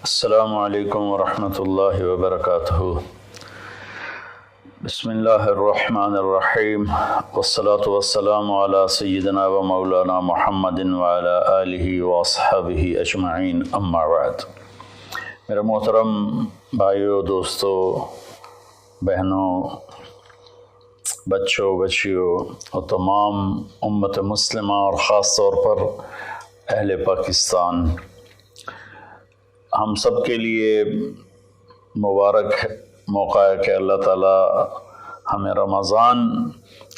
السلام علیکم ورحمۃ اللہ وبرکاتہ۔ بسم اللہ الرحمن الرحیم، والصلاة والسلام علی سیدنا و مولانا محمد وعلی آلہ واصحابہ اجمعین، اما بعد۔ میرے محترم بھائیوں، دوستوں، بہنوں، بچوں، بچیوں اور تمام امت مسلمہ اور خاص طور پر اہل پاکستان، ہم سب کے لیے مبارک موقع ہے کہ اللہ تعالیٰ ہمیں رمضان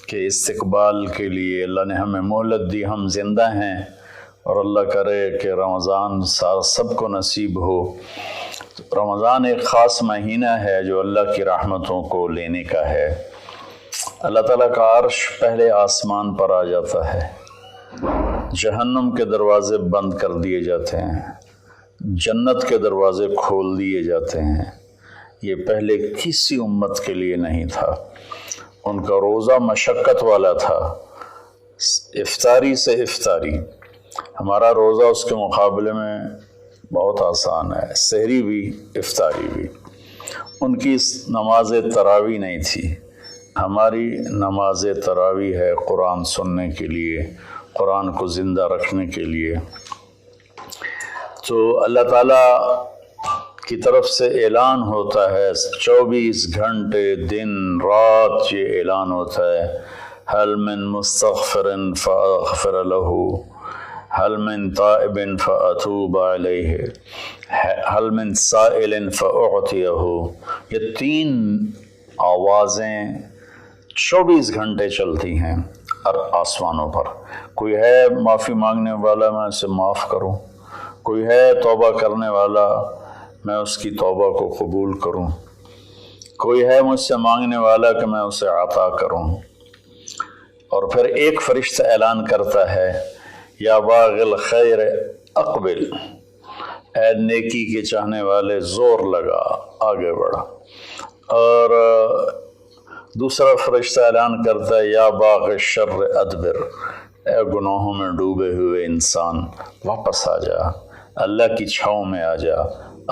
کے استقبال کے لیے اللہ نے ہمیں مہلت دی، ہم زندہ ہیں، اور اللہ کرے کہ رمضان سب کو نصیب ہو۔ رمضان ایک خاص مہینہ ہے جو اللہ کی رحمتوں کو لینے کا ہے۔ اللہ تعالیٰ کا عرش پہلے آسمان پر آ جاتا ہے، جہنم کے دروازے بند کر دیے جاتے ہیں، جنت کے دروازے کھول دیے جاتے ہیں۔ یہ پہلے کسی امت کے لیے نہیں تھا۔ ان کا روزہ مشقت والا تھا، افطاری سے افطاری۔ ہمارا روزہ اس کے مقابلے میں بہت آسان ہے، سحری بھی افطاری بھی۔ ان کی نماز تراویح نہیں تھی، ہماری نماز تراویح ہے قرآن سننے کے لیے، قرآن کو زندہ رکھنے کے لیے۔ تو اللہ تعالیٰ کی طرف سے اعلان ہوتا ہے، 24 گھنٹے دن رات یہ اعلان ہوتا ہے، حل من مستغفر فاغفر له، حل من تائب فاتوب علیہ، حل من سائل فاعطیہ۔ یہ 3 آوازیں 24 گھنٹے چلتی ہیں آسمانوں پر۔ کوئی ہے معافی مانگنے والا، میں اسے معاف کروں، کوئی ہے توبہ کرنے والا، میں اس کی توبہ کو قبول کروں، کوئی ہے مجھ سے مانگنے والا کہ میں اسے عطا کروں۔ اور پھر ایک فرشتہ اعلان کرتا ہے، یا باغ الخیر اقبل، اے نیکی کے چاہنے والے زور لگا، آگے بڑھا۔ اور دوسرا فرشتہ اعلان کرتا ہے، یا باغ الشر ادبر، اے گناہوں میں ڈوبے ہوئے انسان واپس آ جا، اللہ کی چھاؤں میں آ جا،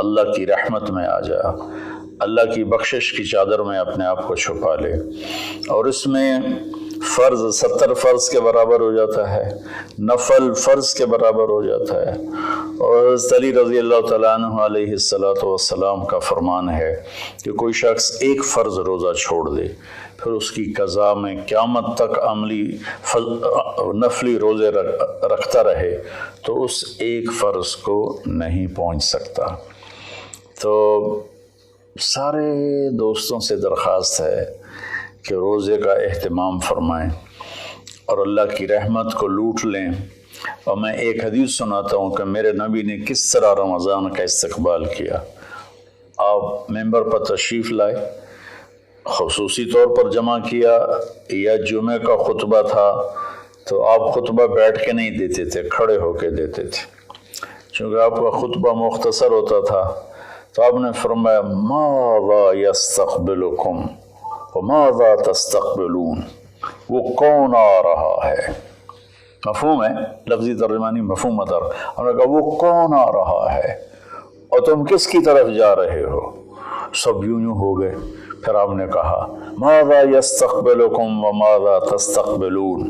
اللہ کی رحمت میں آ جا، اللہ کی بخشش کی چادر میں اپنے آپ کو چھپا لے۔ اور اس میں فرض 70 فرض کے برابر ہو جاتا ہے، نفل فرض کے برابر ہو جاتا ہے۔ اور حضرت علی رضی اللہ تعالیٰ عنہ علیہ السلام کا فرمان ہے کہ کوئی شخص ایک فرض روزہ چھوڑ دے، پھر اس کی قضا میں قیامت تک عملی نفلی روزے رکھتا رہے تو اس ایک فرض کو نہیں پہنچ سکتا۔ تو سارے دوستوں سے درخواست ہے کہ روزے کا اہتمام فرمائیں اور اللہ کی رحمت کو لوٹ لیں۔ اور میں ایک حدیث سناتا ہوں کہ میرے نبی نے کس طرح رمضان کا استقبال کیا۔ آپ ممبر پر تشریف لائے، خصوصی طور پر جمع کیا، یا جمعہ کا خطبہ تھا تو آپ خطبہ بیٹھ کے نہیں دیتے تھے، کھڑے ہو کے دیتے تھے، چونکہ آپ کا خطبہ مختصر ہوتا تھا۔ تو آپ نے فرمایا، ماذا یستقبلکم وماذا تستقبلون، وہ کون آ رہا ہے؟ مفہوم ہے، لفظی ترجمانی مفہوم مدر۔ ہم نے کہا وہ کون آ رہا ہے اور تم کس کی طرف جا رہے ہو؟ سب یوں ہو گئے۔ پھر آپ نے کہا، ماذا یستقبلکم وماذا تستقبلون،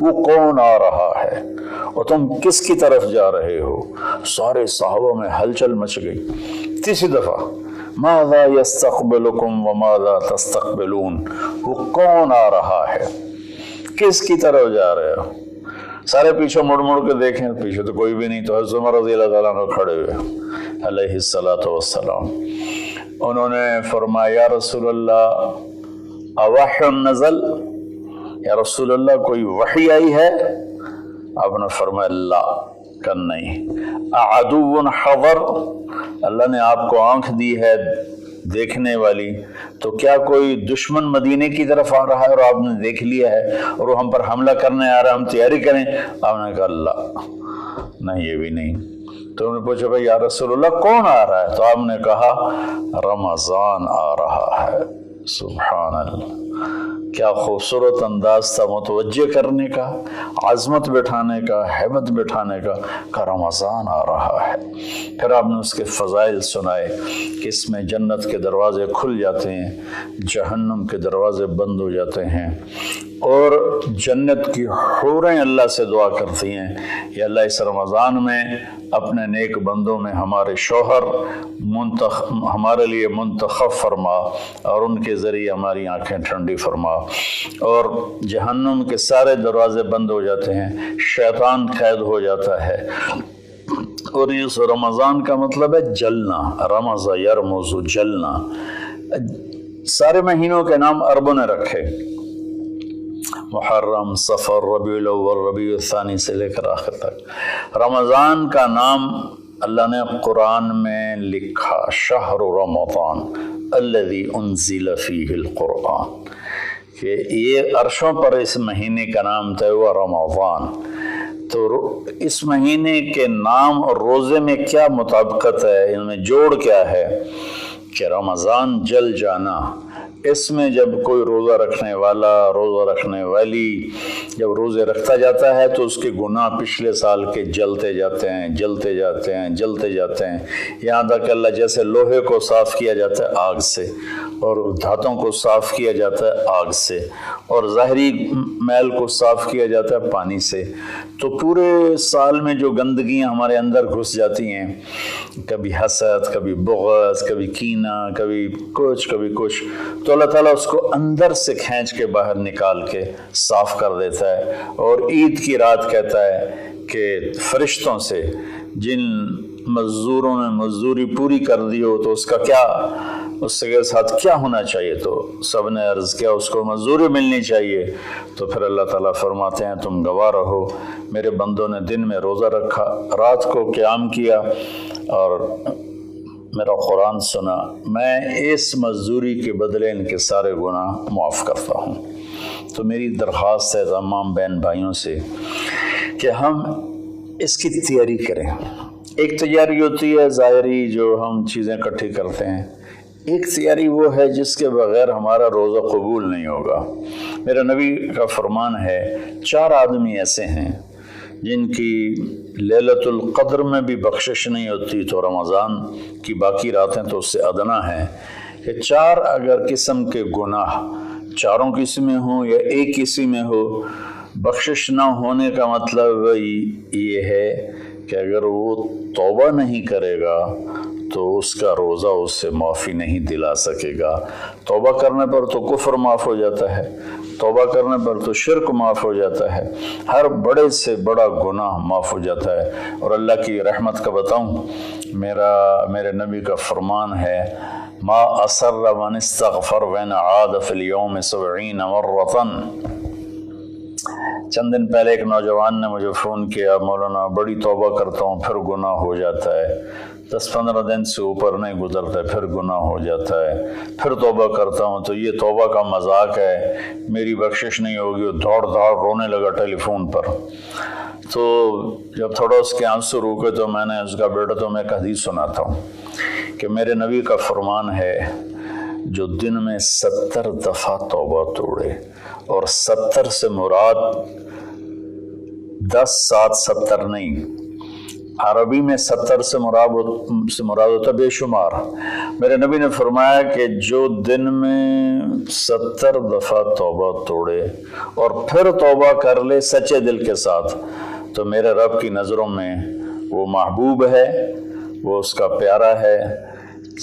وہ کون آ رہا ہے اور تم کس کی طرف جا رہے ہو؟ سارے صحابہ میں ہلچل مچ گئی۔ تیسری دفعہ، ماذا یستقبلکم وماذا تستقبلون، وہ کون آ رہا ہے، کس کی طرف جا رہے ہو؟ سارے پیچھے مڑ مڑ کے دیکھیں، پیچھے تو کوئی بھی نہیں۔ تو حضرت عمر رضی اللہ تعالیٰ عنہ کھڑے ہوئے علیہ السلام، انہوں نے فرمایا، یا رسول اللہ اوحی نزل، یا رسول اللہ کوئی وحی آئی ہے؟ آپ نے فرمایا لا، کہ نہیں۔ اعدو حضر، اللہ نے آپ کو آنکھ دی ہے دیکھنے والی، تو کیا کوئی دشمن مدینے کی طرف آ رہا ہے اور آپ نے دیکھ لیا ہے اور وہ ہم پر حملہ کرنے آ رہا ہے، ہم تیاری کریں؟ آپ نے کہا لا، نہیں یہ بھی نہیں۔ تو انہوں نے پوچھا، بھائی یا رسول اللہ کون آ رہا ہے؟ تو آپ نے کہا رمضان آ رہا ہے۔ سبحان اللہ، کیا خوبصورت انداز تھا متوجہ کرنے کا، عظمت بٹھانے کا، ہیبت بٹھانے کا رمضان آ رہا ہے۔ پھر آپ نے اس کے فضائل سنائے کہ اس میں جنت کے دروازے کھل جاتے ہیں، جہنم کے دروازے بند ہو جاتے ہیں، اور جنت کی حوریں اللہ سے دعا کرتی ہیں یا اللہ اس رمضان میں اپنے نیک بندوں میں ہمارے شوہر ہمارے لیے منتخب فرما اور ان کے ذریعے ہماری آنکھیں ٹھنڈی فرما۔ اور جہنم کے سارے دروازے بند ہو جاتے ہیں، شیطان قید ہو جاتا ہے۔ اور اس رمضان کا مطلب ہے جلنا، رمض یرمز، جلنا۔ سارے مہینوں کے نام عربوں نے رکھے، محرم، صفر، ربیع الاول، ربیع الثانی سے لے کر آخر تک۔ رمضان کا نام اللہ نے قرآن میں لکھا، شہر رمضان الذی انزل فیہ القرآن، کہ یہ عرشوں پر اس مہینے کا نام طے ہوا رمضان۔ تو اس مہینے کے نام اور روزے میں کیا مطابقت ہے، ان میں جوڑ کیا ہے کہ رمضان جل جانا۔ اس میں جب کوئی روزہ رکھنے والا، روزہ رکھنے والی جب روزے رکھتا جاتا ہے تو اس کے گناہ پچھلے سال کے جلتے جاتے ہیں، جلتے جاتے ہیں، جلتے جاتے ہیں، یہاں تک کہ اللہ جیسے لوہے کو صاف کیا جاتا ہے آگ سے، اور دھاتوں کو صاف کیا جاتا ہے آگ سے، اور ظاہری میل کو صاف کیا جاتا ہے پانی سے، تو پورے سال میں جو گندگیاں ہمارے اندر گھس جاتی ہیں، کبھی حسد، کبھی بغض، کبھی کینہ، کبھی کچھ، تو اللہ تعالیٰ اس کو اندر سے کھینچ کے باہر نکال کے صاف کر دیتا ہے۔ اور عید کی رات کہتا ہے کہ فرشتوں سے جن مزدوروں نے مزدوری پوری کر دی ہو تو اس کا کیا، اس کے ساتھ کیا ہونا چاہیے، تو سب نے عرض کیا اس کو مزدوری ملنی چاہیے۔ تو پھر اللہ تعالیٰ فرماتے ہیں تم گواہ رہو، میرے بندوں نے دن میں روزہ رکھا، رات کو قیام کیا اور میرا قرآن سنا، میں اس مزدوری کے بدلے ان کے سارے گناہ معاف کرتا ہوں۔ تو میری درخواست ہے تمام بہن بھائیوں سے کہ ہم اس کی تیاری کریں۔ ایک تیاری ہوتی ہے ظاہری جو ہم چیزیں اکٹھی کرتے ہیں، ایک تیاری وہ ہے جس کے بغیر ہمارا روزہ قبول نہیں ہوگا۔ میرے نبی کا فرمان ہے 4 آدمی ایسے ہیں جن کی لیلۃ القدر میں بھی بخشش نہیں ہوتی تو رمضان کی باقی راتیں تو اس سے ادنا ہیں، کہ 4 اگر قسم کے گناہ، چاروں کسی میں ہوں یا ایک کسی میں ہو، بخشش نہ ہونے کا مطلب یہ ہے کہ اگر وہ توبہ نہیں کرے گا تو اس کا روزہ اس سے معافی نہیں دلا سکے گا۔ توبہ کرنے پر تو کفر معاف ہو جاتا ہے، توبہ کرنے پر تو شرک معاف ہو جاتا ہے، ہر بڑے سے بڑا گناہ معاف ہو جاتا ہے۔ اور اللہ کی رحمت کا بتاؤں، میرے نبی کا فرمان ہے ما اصر من استغفر وین عاد فی اليوم 70 مرۃ۔ چند دن پہلے ایک نوجوان نے مجھے فون کیا، مولانا بڑی توبہ کرتا ہوں پھر گناہ ہو جاتا ہے، 10-15 دن سے اوپر نہیں گزرتا ہے پھر گناہ ہو جاتا ہے، پھر توبہ کرتا ہوں تو یہ توبہ کا مذاق ہے، میری بخشش نہیں ہوگی۔ وہ دوڑ رونے لگا ٹیلی فون پر۔ تو جب تھوڑا اس کے آنسو روکے تو میں نے اس کا بیٹا تو میں ایک حدیث سناتا ہوں کہ میرے نبی کا فرمان ہے جو دن میں 70 دفعہ توبہ توڑے، اور 70 سے مراد 10 7 70 نہیں، عربی میں 70 سے مراد ہوتا بے شمار۔ میرے نبی نے فرمایا کہ جو دن میں 70 دفعہ توبہ توڑے اور پھر توبہ کر لے سچے دل کے ساتھ، تو میرے رب کی نظروں میں وہ محبوب ہے، وہ اس کا پیارا ہے،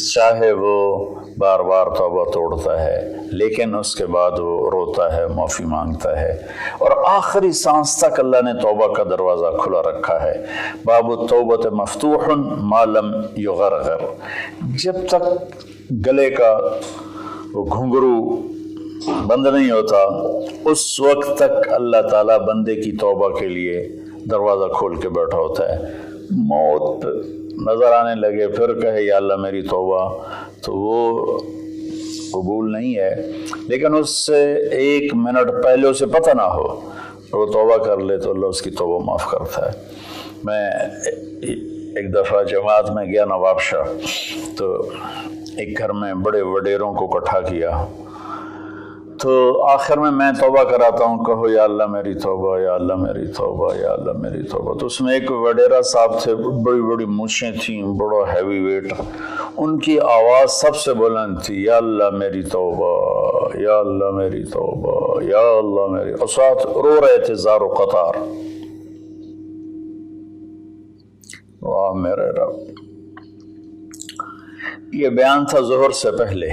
چاہے وہ بار بار توبہ توڑتا ہے لیکن اس کے بعد وہ روتا ہے، معافی مانگتا ہے، اور آخری سانس تک اللہ نے توبہ کا دروازہ کھلا رکھا ہے۔ باب التوبۃ مفتوح ما لم یغرغر، جب تک گلے کا وہ گھنگرو بند نہیں ہوتا اس وقت تک اللہ تعالیٰ بندے کی توبہ کے لیے دروازہ کھول کے بیٹھا ہوتا ہے۔ موت نظر آنے لگے پھر کہے یا اللہ میری توبہ، تو وہ قبول نہیں ہے، لیکن اس سے 1 منٹ پہلے اسے پتہ نہ ہو وہ توبہ کر لے تو اللہ اس کی توبہ معاف کرتا ہے۔ میں ایک دفعہ جماعت میں گیا نواب شاہ، تو ایک گھر میں بڑے وڈیروں کو اکٹھا کیا، تو آخر میں توبہ کراتا ہوں، کہو یا اللہ میری توبہ، یا اللہ میری توبہ، یا اللہ میری توبہ۔ تو اس میں ایک وڈیرا صاحب تھے، بڑی بڑی مونچھیں تھیں، بڑا ہیوی ویٹ، ان کی آواز سب سے بلند تھی، یا اللہ میری توبہ، یا اللہ میری توبہ، یا اللہ میری، اور ساتھ رو رہے تھے زار و قطار۔ واہ میرے رب! یہ بیان تھا ظہر سے پہلے۔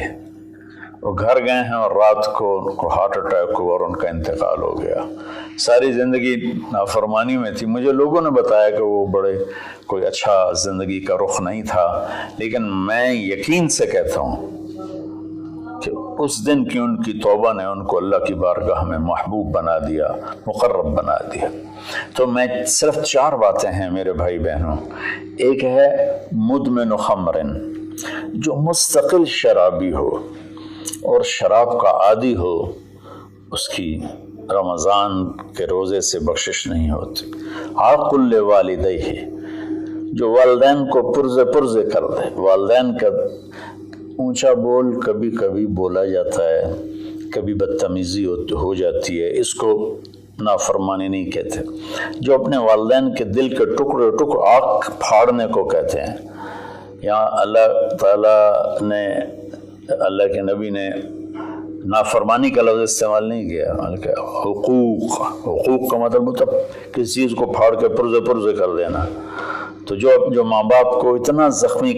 وہ گھر گئے ہیں اور رات کو ان کو ہارٹ اٹیک ہوا اور ان کا انتقال ہو گیا۔ ساری زندگی نافرمانی میں تھی۔ مجھے لوگوں نے بتایا کہ وہ بڑے کوئی اچھا زندگی کا رخ نہیں تھا، لیکن میں یقین سے کہتا ہوں کہ اس دن کی ان کی توبہ نے ان کو اللہ کی بارگاہ میں محبوب بنا دیا، مقرب بنا دیا۔ تو میں صرف 4 باتیں ہیں میرے بھائی بہنوں۔ ایک ہے مدمن خمر، جو مستقل شرابی ہو اور شراب کا عادی ہو، اس کی رمضان کے روزے سے بخشش نہیں ہوتی۔ عاق لوالدیہ، جو والدین کو پرزے کر دے۔ والدین کا اونچا بول کبھی کبھی بولا جاتا ہے، کبھی بدتمیزی ہو جاتی ہے، اس کو نافرمانی نہیں کہتے۔ جو اپنے والدین کے دل کے ٹکڑے آنکھ پھاڑنے کو کہتے ہیں۔ یہاں اللہ تعالیٰ نے، اللہ کے نبی نے نافرمانی کا لفظ استعمال نہیں کیا، بلکہ حقوق کا مطلب کسی چیز کو پھاڑ کے پرزے کر دینا۔ تو جو ماں باپ کو اتنا زخمی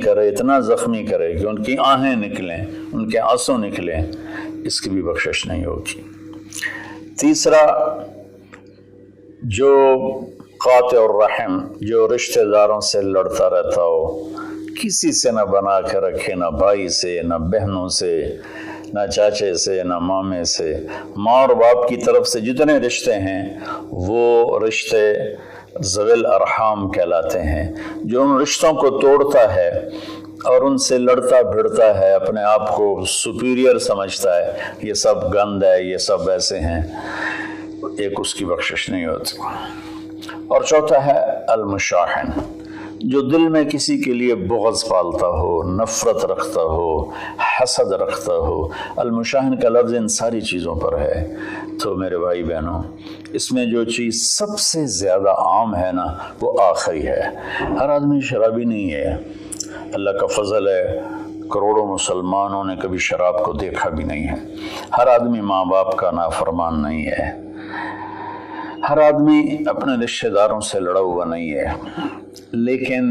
کرے کہ ان کی آہیں نکلیں، ان کے آنسو نکلیں، اس کی بھی بخشش نہیں ہوگی۔ تیسرا، جو قاطع الرحم، جو رشتہ داروں سے لڑتا رہتا ہو، کسی سے نہ بنا کے رکھے، نہ بھائی سے، نہ بہنوں سے، نہ چاچے سے، نہ مامے سے۔ ماں اور باپ کی طرف سے جتنے رشتے ہیں وہ رشتے ذوی الارحام کہلاتے ہیں۔ جو ان رشتوں کو توڑتا ہے اور ان سے لڑتا بھڑتا ہے، اپنے آپ کو سپیریئر سمجھتا ہے، یہ سب گند ہے، یہ سب ایسے ہیں، ایک اس کی بخشش نہیں ہوتی۔ اور چوتھا ہے المشاحن، جو دل میں کسی کے لیے بغض پالتا ہو، نفرت رکھتا ہو، حسد رکھتا ہو۔ المشاحن کا لفظ ان ساری چیزوں پر ہے۔ تو میرے بھائی بہنوں، اس میں جو چیز سب سے زیادہ عام ہے نا، وہ آخری ہے۔ ہر آدمی شرابی نہیں ہے، اللہ کا فضل ہے، کروڑوں مسلمانوں نے کبھی شراب کو دیکھا بھی نہیں ہے۔ ہر آدمی ماں باپ کا نافرمان نہیں ہے، ہر آدمی اپنے رشتہ داروں سے لڑا ہوا نہیں ہے، لیکن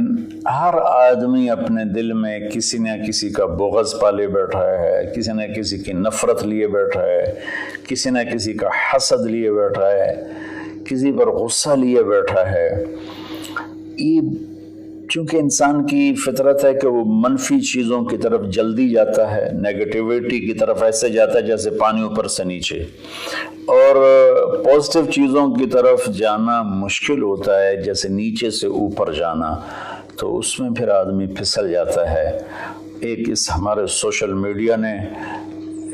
ہر آدمی اپنے دل میں کسی نہ کسی کا بغض پالے بیٹھا ہے، کسی نہ کسی کی نفرت لیے بیٹھا ہے، کسی نہ کسی کا حسد لیے بیٹھا ہے، کسی پر غصہ لیے بیٹھا ہے۔ یہ چونکہ انسان کی فطرت ہے کہ وہ منفی چیزوں کی طرف جلدی جاتا ہے، نیگیٹیویٹی کی طرف ایسے جاتا ہے جیسے پانی اوپر سے نیچے، اور پازیٹیو چیزوں کی طرف جانا مشکل ہوتا ہے جیسے نیچے سے اوپر جانا۔ تو اس میں پھر آدمی پھسل جاتا ہے۔ ایک اس ہمارے سوشل میڈیا نے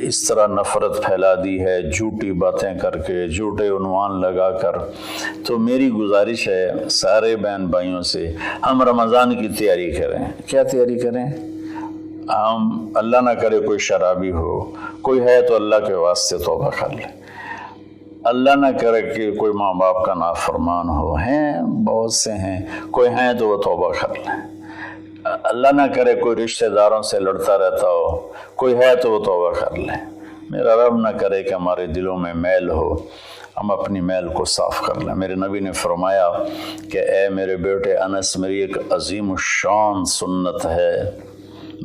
اس طرح نفرت پھیلا دی ہے، جھوٹی باتیں کر کے، جھوٹے عنوان لگا کر۔ تو میری گزارش ہے سارے بہن بھائیوں سے، ہم رمضان کی تیاری کریں۔ کیا تیاری کریں؟ ہم اللہ نہ کرے کوئی شرابی ہو، کوئی ہے تو اللہ کے واسطے توبہ کر لے۔ اللہ نہ کرے کہ کوئی ماں باپ کا نافرمان ہو، ہیں بہت سے ہیں، کوئی ہیں تو وہ توبہ کر لیں۔ اللہ نہ کرے کوئی رشتہ داروں سے لڑتا رہتا ہو، کوئی ہے تو وہ توبہ کر لیں۔ میرا رب نہ کرے کہ ہمارے دلوں میں میل ہو، ہم اپنی میل کو صاف کر لیں۔ میرے نبی نے فرمایا کہ اے میرے بیٹے انس، میری ایک عظیم الشان سنت ہے،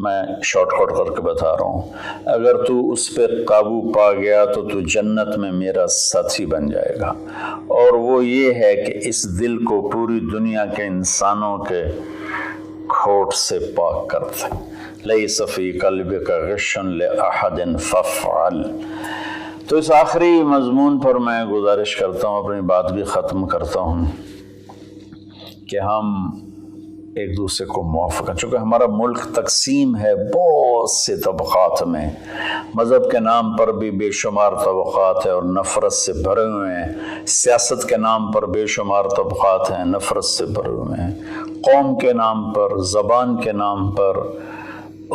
میں شارٹ کٹ کر کے بتا رہا ہوں، اگر تو اس پہ قابو پا گیا تو جنت میں میرا ساتھی بن جائے گا۔ اور وہ یہ ہے کہ اس دل کو پوری دنیا کے انسانوں کے کھوٹ سے پاک کر دے۔ لیس فی قلبک غش لأحد فافعل۔ تو اس آخری مضمون پر میں گزارش کرتا ہوں، اپنی بات بھی ختم کرتا ہوں، کہ ہم ایک دوسرے کو معاف کریں۔ چونکہ ہمارا ملک تقسیم ہے بہت سے طبقات میں، مذہب کے نام پر بھی بے شمار طبقات ہیں اور نفرت سے بھرے ہوئے ہیں، سیاست کے نام پر بے شمار طبقات ہیں، نفرت سے بھرے ہوئے ہیں، قوم کے نام پر، زبان کے نام پر،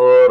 اور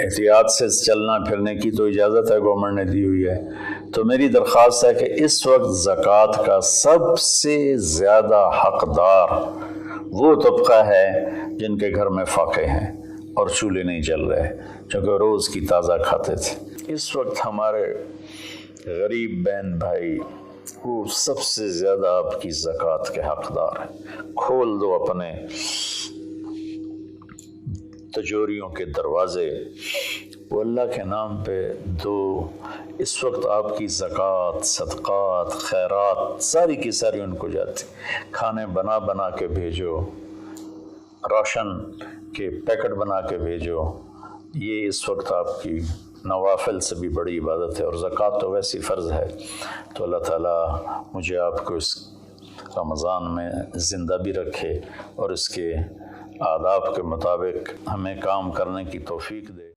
احتیاط سے چلنا پھرنے کی تو اجازت ہے، گورنمنٹ نے دی ہوئی ہے۔ تو میری درخواست ہے کہ اس وقت زکوٰۃ کا سب سے زیادہ حقدار وہ طبقہ ہے جن کے گھر میں فاقے ہیں اور چولہے نہیں جل رہے، چونکہ روز کی تازہ کھاتے تھے۔ اس وقت ہمارے غریب بہن بھائی وہ سب سے زیادہ آپ کی زکوٰۃ کے حقدار ہیں۔ کھول دو اپنے تجوریوں کے دروازے، وہ اللہ کے نام پہ دو۔ اس وقت آپ کی زکوٰۃ، صدقات، خیرات ساری کی ساری ان کو جاتی، کھانے بنا بنا کے بھیجو، راشن کے پیکٹ بنا کے بھیجو۔ یہ اس وقت آپ کی نوافل سے بھی بڑی عبادت ہے، اور زکوٰۃ تو ویسی فرض ہے۔ تو اللہ تعالیٰ مجھے آپ کو اس رمضان میں زندہ بھی رکھے اور اس کے آداب کے مطابق ہمیں کام کرنے کی توفیق دے۔